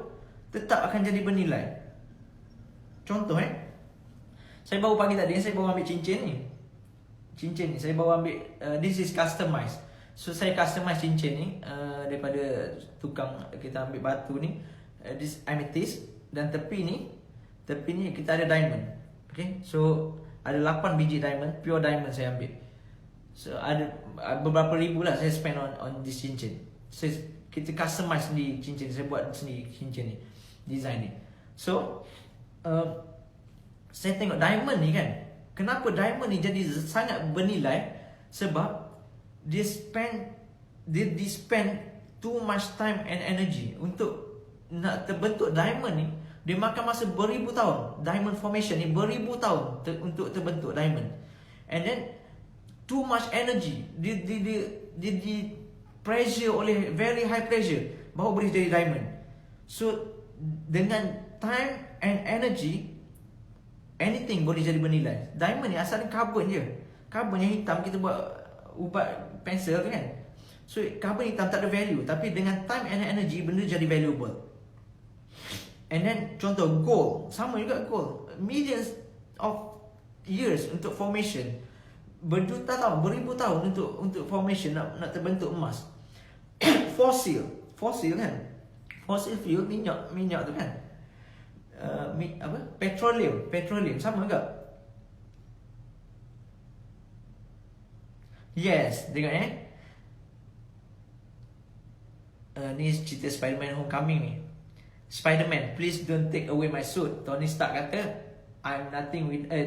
tetap akan jadi bernilai. Contoh saya baru pagi tadi, saya baru ambil cincin ni. Saya baru ambil, this is customized. So saya customize cincin ni daripada tukang, kita ambil batu ni, this amethyst, dan tepi ni kita ada diamond. Okay, so ada 8 biji diamond, pure diamond saya ambil. So ada beberapa ribu lah saya spend on this cincin. So kita customize sendiri cincin, saya buat sendiri cincin ni, design ni. So saya tengok diamond ni kan, kenapa diamond ni jadi sangat bernilai? Sebab dia spend too much time and energy untuk nak terbentuk diamond ni. Dia makan masa beribu tahun. Diamond formation ni beribu tahun untuk terbentuk diamond. And then too much energy, dia pressure oleh very high pressure baru boleh jadi diamond. So dengan time and energy, anything boleh jadi bernilai. Diamond ni asalnya karbon je. Karbon yang hitam kita buat ubat pensel tu kan. So karbon hitam tak ada value, tapi dengan time and energy benda jadi valuable. And then contoh gold, sama juga gold. Millions of years untuk formation. Berjuta tahun, beribu tahun untuk formation nak terbentuk emas. Fossil kan. Fossil fuel, minyak tu kan. Petroleum sama juga. Yes, tengok ni cerita Spider-Man Homecoming ni. Spider-Man, please don't take away my suit. Tony Stark kata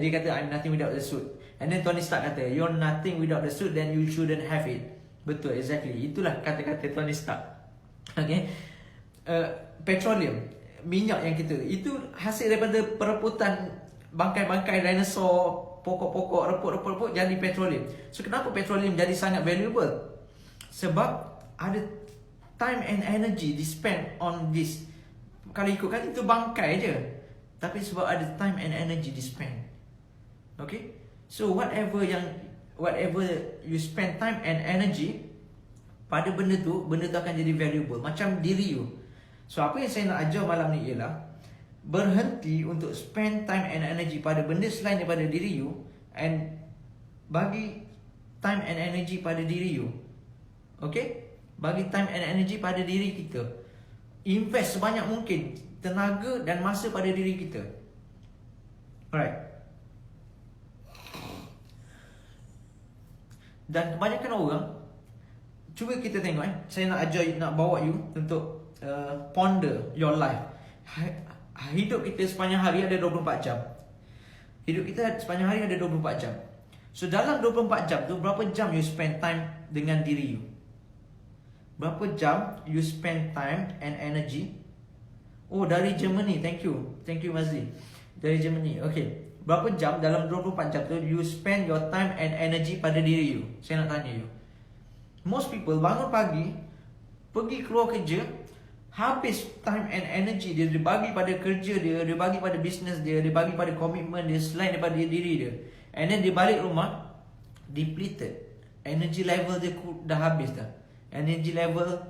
dia kata I'm nothing without the suit. And then Tony Stark kata you're nothing without the suit, then you shouldn't have it. Betul, exactly. Itulah kata-kata Tony Stark. Okay. Petroleum, minyak yang kita, itu hasil daripada perebutan bangkai-bangkai dinosaur, pokok-pokok, reput-reput jadi petroleum. So kenapa petroleum jadi sangat valuable? Sebab ada time and energy di spend on this. Kalau ikutkan itu bangkai je, tapi sebab ada time and energy di spend. Okay. So whatever you spend time and energy pada benda tu akan jadi valuable. Macam diri you. So apa yang saya nak ajar malam ni ialah berhenti untuk spend time and energy pada benda selain daripada diri you, and bagi time and energy pada diri you. Okay? Bagi time and energy pada diri kita. Invest sebanyak mungkin tenaga dan masa pada diri kita. Alright. Dan kebanyakan orang, cuba kita tengok saya nak ajar, nak bawa you untuk ponder your life. Hidup kita sepanjang hari ada 24 jam. Hidup kita sepanjang hari ada 24 jam. So dalam 24 jam tu, berapa jam you spend time dengan diri you? Berapa jam you spend time and energy? Oh, dari Germany, thank you Mazli. Dari Germany, okay. Berapa jam dalam 24 jam tu you spend your time and energy pada diri you? Saya nak tanya you. Most people bangun pagi, pergi keluar kerja, habis time and energy dia bagi pada kerja dia bagi pada business dia bagi pada komitmen dia selain daripada diri dia. And then dia balik rumah depleted. Energy level dia dah habis dah. Energy level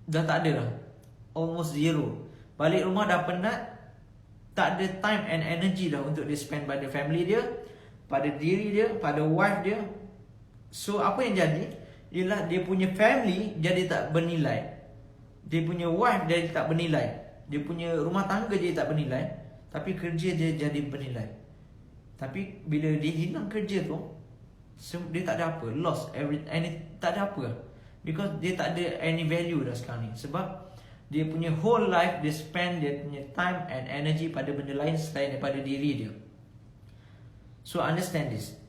dah tak ada dah. Almost zero. Balik rumah dah penat, tak ada time and energy dah untuk dia spend pada family dia, pada diri dia, pada wife dia. So apa yang jadi ialah dia punya family jadi tak bernilai, dia punya wife jadi tak bernilai, dia punya rumah tangga jadi tak bernilai, tapi kerja dia jadi bernilai. Tapi bila dia hilang kerja tu, dia tak ada apa, lost tak ada apa, because dia tak ada any value dah sekarang ni. Sebab dia punya whole life dia spend dia punya time and energy pada benda lain selain daripada diri dia. So understand this.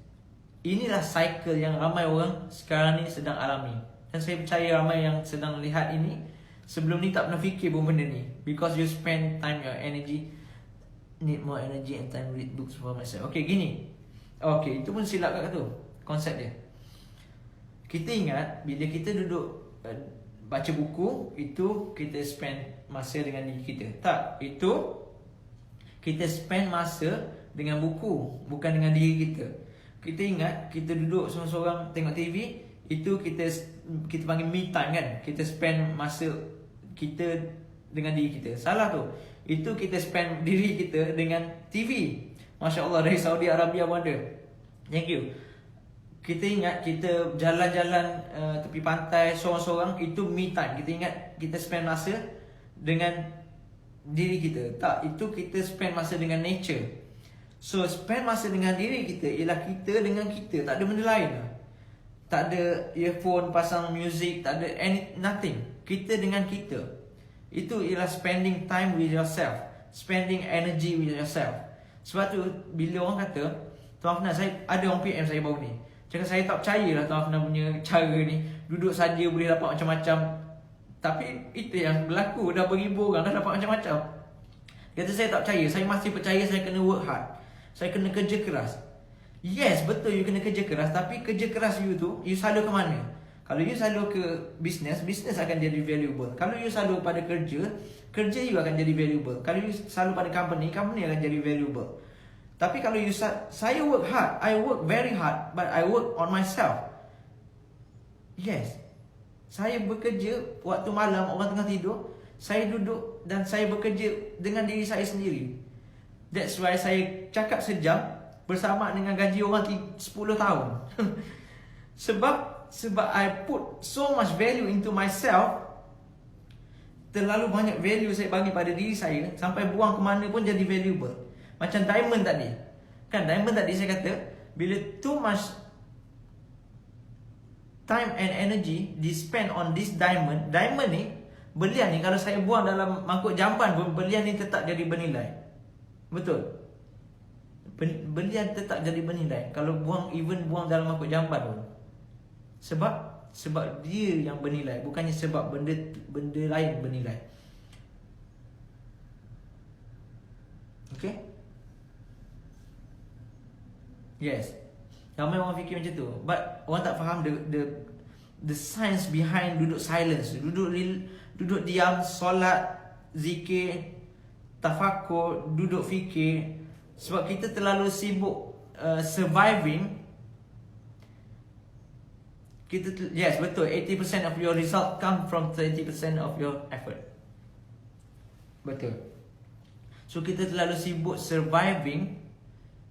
Inilah cycle yang ramai orang sekarang ni sedang alami. Dan saya percaya ramai yang sedang lihat ini sebelum ni tak pernah fikir pun benda ni. Because you spend time, your energy, need more energy and time read books for myself. Okay, gini. Okay, itu pun silap kat tu konsep dia. Kita ingat bila kita duduk baca buku, itu kita spend masa dengan diri kita. Tak, itu kita spend masa dengan buku, bukan dengan diri kita. Kita ingat kita duduk seorang-seorang tengok TV, itu kita panggil me time kan. Kita spend masa kita dengan diri kita. Salah tu. Itu kita spend diri kita dengan TV. Masya Allah, dari Saudi Arabia pun ada. Thank you. Kita ingat kita jalan-jalan tepi pantai seorang-seorang, itu me time. Kita ingat kita spend masa dengan diri kita. Tak, itu kita spend masa dengan nature. So spend masa dengan diri kita ialah kita dengan kita, tak ada benda lain. Tak ada earphone, pasang music, tak ada nothing. Kita dengan kita. Itu ialah spending time with yourself, spending energy with yourself. Sebab tu bila orang kata, Tuan Afnan, ada orang PM saya baru ni, cakap saya tak percaya lah Tuan Afnan punya cara ni, duduk saja boleh dapat macam-macam. Tapi itu yang berlaku, dah beribu orang dah dapat macam-macam. Kata saya tak percaya, saya masih percaya saya kena work hard, saya kena kerja keras. Yes, betul you kena kerja keras. Tapi kerja keras you tu, you salur ke mana? Kalau you salur ke business, business akan jadi valuable. Kalau you salur pada kerja, kerja you akan jadi valuable. Kalau you salur pada company, company akan jadi valuable. Tapi kalau you saya work hard, I work very hard, but I work on myself. Yes, saya bekerja waktu malam, orang tengah tidur, saya duduk dan saya bekerja dengan diri saya sendiri. That's why saya cakap sejam bersama dengan gaji orang 10 tahun. Sebab I put so much value into myself. Terlalu banyak value saya bagi pada diri saya, sampai buang ke mana pun jadi valuable. Macam diamond tadi. Kan diamond tadi saya kata, bila too much time and energy di spend on this diamond, diamond ni, belian ni kalau saya buang dalam mangkuk jamban pun, belian ni tetap jadi bernilai. Betul? Belian tetap jadi bernilai kalau buang dalam mangkuk jamban pun. Sebab dia yang bernilai, bukannya sebab benda lain bernilai. Okay? Yes. Ramai orang fikir macam tu, but orang tak faham the science behind duduk silence, duduk diam, solat, zikir, tafakur, duduk fikir. Sebab kita terlalu sibuk surviving. Yes, betul, 80% of your result come from 20% of your effort. Betul. So kita terlalu sibuk surviving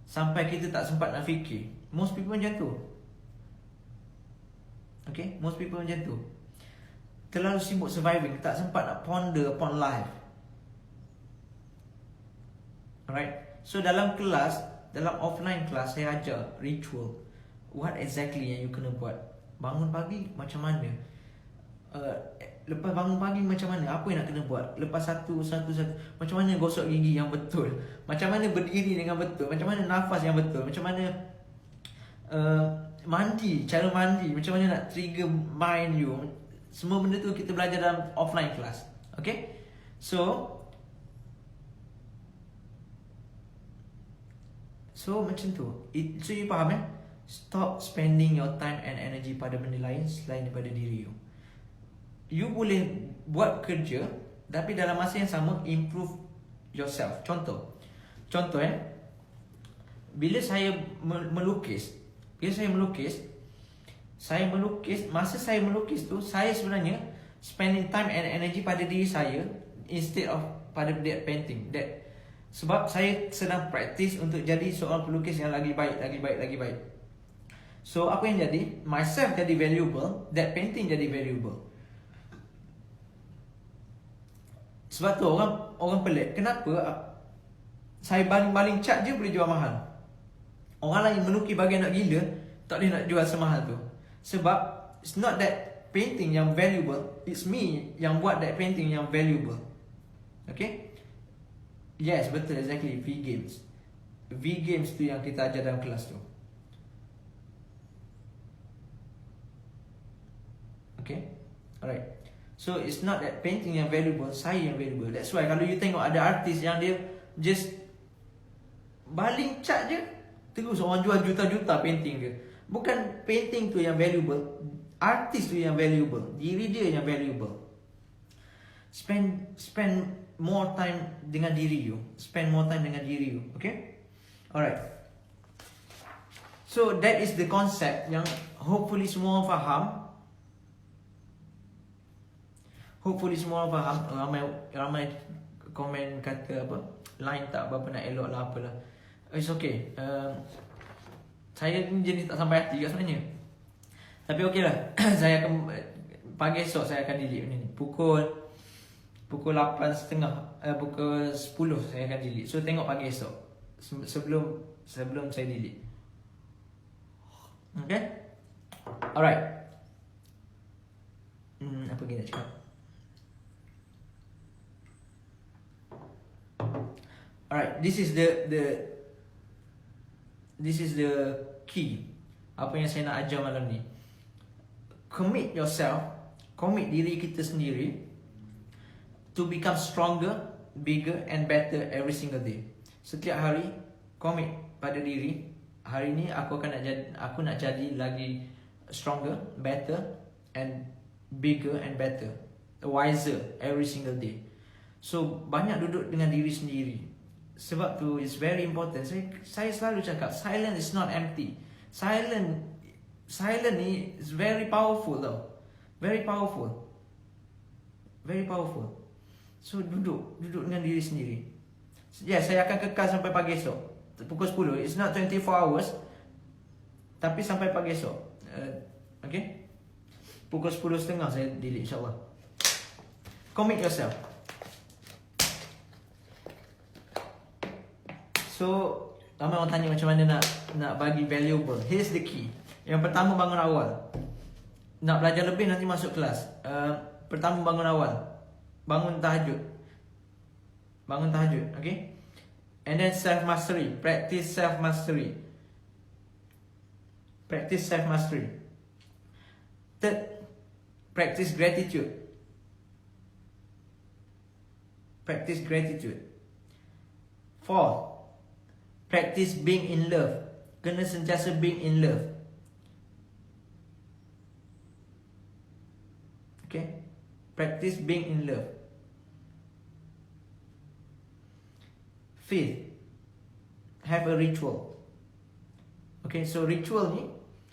sampai kita tak sempat nak fikir. Most people macam tu. Okay, most people macam tu. Terlalu sibuk surviving, tak sempat nak ponder upon life. Alright. So dalam kelas, dalam offline kelas, saya ajar ritual. What exactly yang you kena buat. Bangun pagi macam mana, lepas bangun pagi macam mana, apa yang nak kena buat. Lepas satu, macam mana gosok gigi yang betul, macam mana berdiri dengan betul, macam mana nafas yang betul, macam mana mandi, cara mandi, macam mana nak trigger mind you. Semua benda tu kita belajar dalam offline class. Okay. So macam tu. So you faham Stop spending your time and energy pada benda lain selain daripada diri you. You boleh buat kerja, tapi dalam masa yang sama improve yourself. Contoh bila saya melukis, masa saya melukis tu, saya sebenarnya spending time and energy pada diri saya instead of pada that painting. Sebab saya sedang praktis untuk jadi seorang pelukis yang lagi baik. So apa yang jadi, myself jadi valuable, that painting jadi valuable. Sebab tu orang pelik, kenapa saya baling-baling cat je boleh jual mahal. Orang lain melukis bagian nak gila, tak boleh nak jual semahal tu. Sebab it's not that painting yang valuable, it's me yang buat that painting yang valuable. Okay? Yes, betul, exactly. V-Games tu yang kita ajar dalam kelas tu. Okay, alright. So it's not that painting yang valuable, saya yang valuable. That's why kalau you tengok ada artis yang dia just baling cat je, terus orang jual juta-juta painting dia. Bukan painting tu yang valuable, artis tu yang valuable, diri dia yang valuable. Spend more time dengan diri you. Okay, alright. So that is the concept yang hopefully semua orang faham. Ramai komen kata apa, line tak apa nak elok lah apalah. It's okay. Saya ni jenis tak sampai hati kat sebenarnya. Tapi okey lah. Saya akan pagi esok saya akan delete benda ni. Pukul 8.30, pukul 10 saya akan delete. So tengok pagi esok sebelum saya delete. Okay? Alright. Apa lagi nak cakap? Alright, this is the key. Apa yang saya nak ajar malam ni. Commit diri kita sendiri to become stronger, bigger and better every single day. Setiap hari commit pada diri, hari ni aku nak jadi lagi stronger, better and bigger and better, wiser every single day. So banyak duduk dengan diri sendiri. Sebab tu it's very important. Saya selalu cakap silence is not empty. Silent ni is very powerful tau. Very powerful. So duduk dengan diri sendiri. Saya akan kekal sampai pagi esok pukul 10. It's not 24 hours, tapi sampai pagi esok. Okay, pukul 10.30 saya delete insyaAllah. Commit yourself. So ramai orang tanya macam mana nak bagi valuable. Here's the key. Yang pertama, bangun awal. Nak belajar lebih nanti masuk kelas. Pertama, bangun awal. Bangun tahajud. Okay. And then self mastery. Practice self mastery. Third, practice gratitude. Fourth, practice being in love. Kena sentiasa being in love. Okay, practice being in love. Fifth, have a ritual. Okay, so ritual ni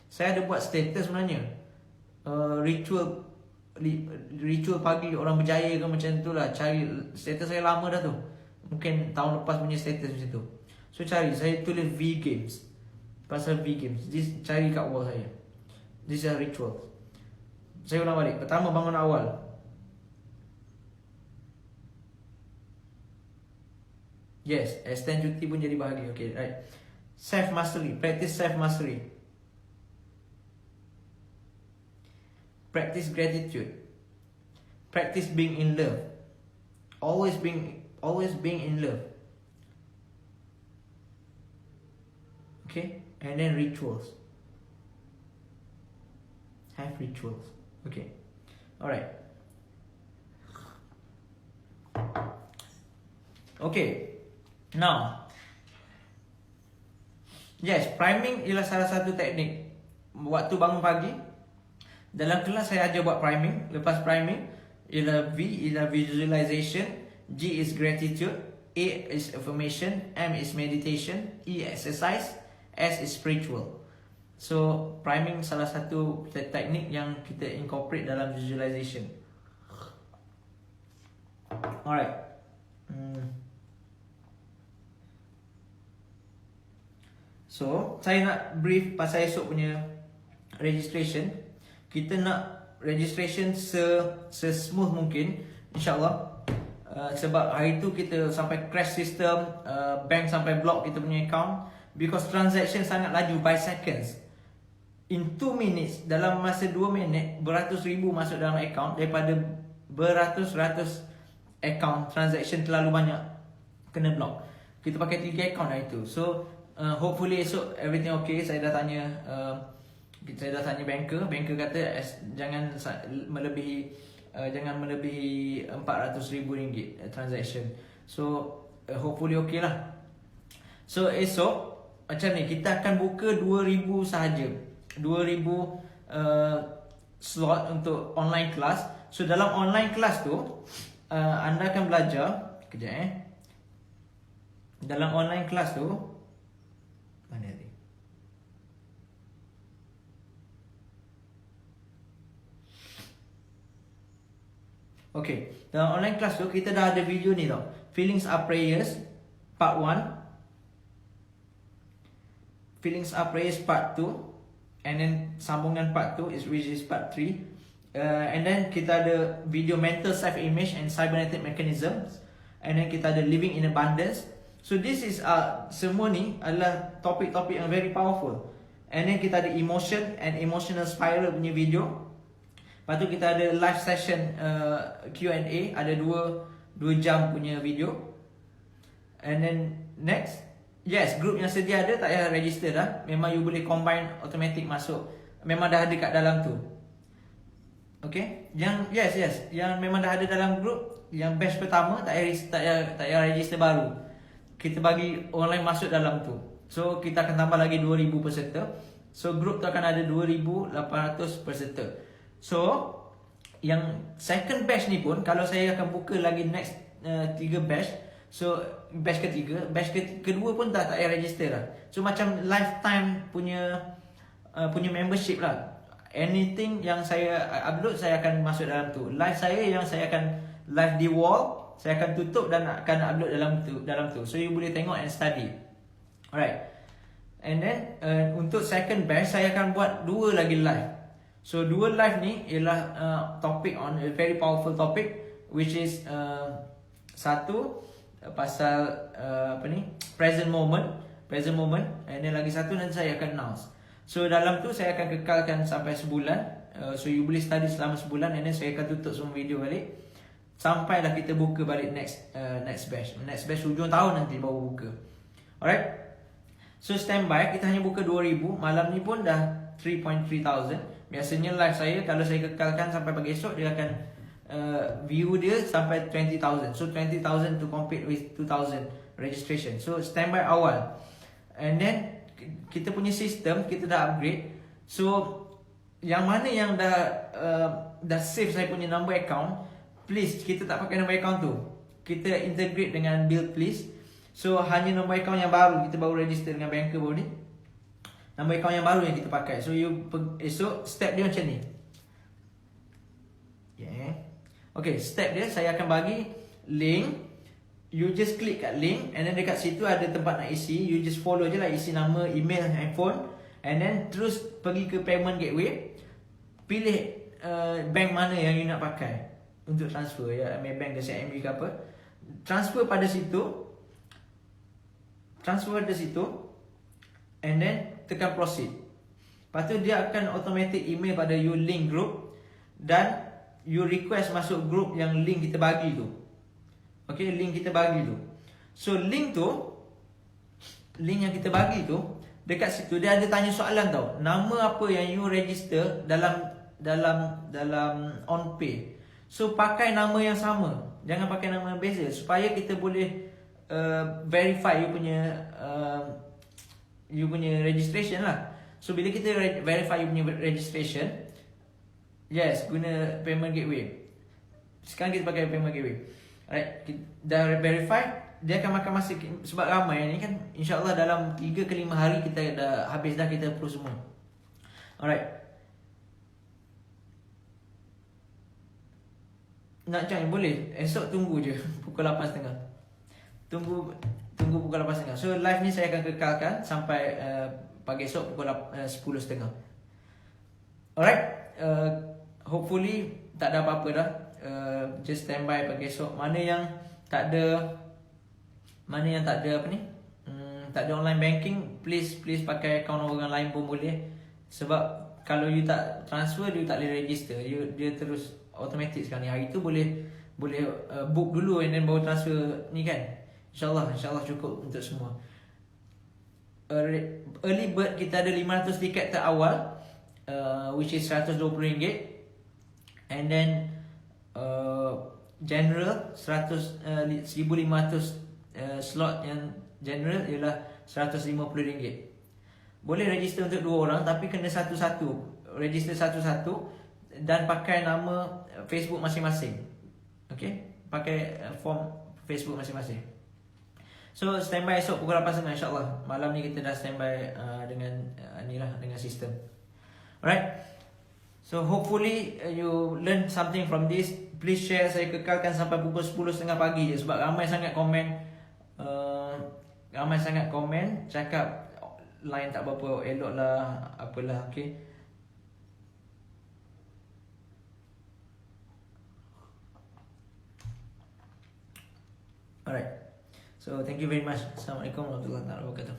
saya ada buat status sebenarnya. Ritual pagi orang berjaya ke macam tu lah. Cari status saya lama dah tu. Mungkin tahun lepas punya status macam tu. So cari, saya tulis V-Games. Pasal V-Games. Cari kat wall saya. This is a ritual. Saya ulang balik. Pertama, bangun awal. Yes, extend cuti pun jadi bahagia. Okay, right. Self mastery, practice self mastery. Practice gratitude. Practice being in love. Always being in love. Okay, and then rituals. Have rituals. Okay, alright. Okay, now, yes, priming ialah salah satu teknik. Waktu bangun pagi, dalam kelas saya ajar buat priming. Lepas priming, ialah V ialah visualization, G is gratitude, A is affirmation, M is meditation, E exercise, S is spiritual. So, priming salah satu teknik yang kita incorporate dalam visualization. Alright. So, saya nak brief pasal esok punya registration. Kita nak registration se-smooth mungkin, insyaAllah. Sebab hari tu kita sampai crash system, bank sampai block kita punya account, because transaction sangat laju by seconds. In 2 minutes, dalam masa 2 minit, beratus ribu masuk dalam account. Daripada beratus-ratus account, transaction terlalu banyak, kena block. Kita pakai 3 account hari tu. So, hopefully esok everything okay. Saya dah tanya banker. Banker kata jangan melebihi RM400,000 transaction. So, hopefully okay lah. So, esok macam ni, kita akan buka 2,000 sahaja. 2,000 slot untuk online class. So, dalam online class tu, anda akan belajar. Kejap dalam online class tu, mana ni? Okay, dalam online class tu kita dah ada video ni tau. Feelings are prayers part 1, Feelings are prayers part 2, and then sambungan part 2 which is part 3. And then kita ada video mental self-image and cybernetic mechanisms. And then kita ada living in abundance. So this is semua ni adalah topik-topik yang very powerful. And then kita ada emotion and emotional spiral punya video. Lepas tu kita ada live session Q&A, ada 2 jam punya video. And then next, yes, group yang sedia ada tak payah register dah. Memang you boleh combine automatic masuk. Memang dah ada kat dalam tu. Okay, yang memang dah ada dalam group, yang batch pertama tak payah register baru. Kita bagi online masuk dalam tu. So kita akan tambah lagi 2,000 peserta. So group tu akan ada 2,800 peserta. So yang second batch ni pun, kalau saya akan buka lagi next 3 batch. So batch ketiga, batch kedua pun tak payah register lah. So macam lifetime punya membership lah. Anything yang saya upload, saya akan masuk dalam tu. Live saya yang saya akan live di wall, saya akan tutup dan akan upload dalam tu. So you boleh tengok and study. Alright. And then untuk second batch, saya akan buat 2 lagi live. So 2 live ni ialah topic on a very powerful topic, which is satu pasal present moment, and then lagi satu nanti saya akan announce. So dalam tu saya akan kekalkan sampai sebulan. So you boleh study selama sebulan, and then saya akan tutup semua video balik sampailah kita buka balik next batch. Next batch hujung tahun nanti baru buka. Alright. So standby, kita hanya buka 2,000. Malam ni pun dah 3,300. Biasanya live saya, kalau saya kekalkan sampai pagi esok, dia akan view dia sampai 20,000. So 20,000 to compete with 2,000 registration. So standby awal. And then kita punya sistem kita dah upgrade. So yang mana yang dah save saya punya number account, please kita tak pakai number account tu. Kita integrate dengan Build Please. So hanya number account yang baru, kita baru register dengan banker baru ni. Number account yang baru yang kita pakai. So you esok step dia macam ni. Okay, step dia saya akan bagi link. You just click kat link, and then dekat situ ada tempat nak isi. You just follow je lah, isi nama, email, handphone, and then terus pergi ke payment gateway. Pilih bank mana yang you nak pakai untuk transfer, ya, Maybank ke CIMB ke apa. Transfer pada situ, and then tekan proceed. Lepas tu dia akan automatic email pada you link group, dan you request masuk group yang link kita bagi tu. Okay, link kita bagi tu. So link yang kita bagi tu, dekat situ dia ada tanya soalan tau. Nama apa yang you register dalam OnPay. So pakai nama yang sama, jangan pakai nama yang beza, supaya kita boleh verify you punya registration lah. So bila kita verify you punya registration, yes, guna payment gateway. Sekarang kita pakai payment gateway. Alright, dah verify, dia akan makan masa sebab ramai ni kan. InsyaAllah dalam 3 ke 5 hari kita dah habis dah kita approve semua. Alright. Nak join boleh. Esok tunggu je pukul 8.30. Tunggu pukul 8.30. So live ni saya akan kekalkan sampai pagi esok pukul 10.30. Alright. Hopefully tak ada apa-apa dah. Just standby pagi esok. Mana yang tak ada apa ni, tak ada online banking, please pakai akaun orang lain pun boleh. Sebab kalau you tak transfer, you tak boleh register. Dia terus automatic sekarang ni. Hari tu boleh book dulu and then baru transfer ni kan. InsyaAllah cukup untuk semua. Early bird kita ada 500 tiket terawal, which is RM120. And then general 1,500 slot yang general ialah RM150. Boleh register untuk 2 orang, tapi kena satu-satu. Register satu-satu dan pakai nama Facebook masing-masing. Okay, pakai form Facebook masing-masing. So standby esok pukul 8.30 insyaAllah. Malam ni kita dah standby dengan dengan sistem. Alright. So hopefully you learn something from this. Please share. Saya kekalkan sampai pukul 10.30 pagi je, sebab ramai sangat komen cakap line tak berapa elok lah, apalah. Okay. Alright. So thank you very much. Assalamualaikum warahmatullahi wabarakatuh.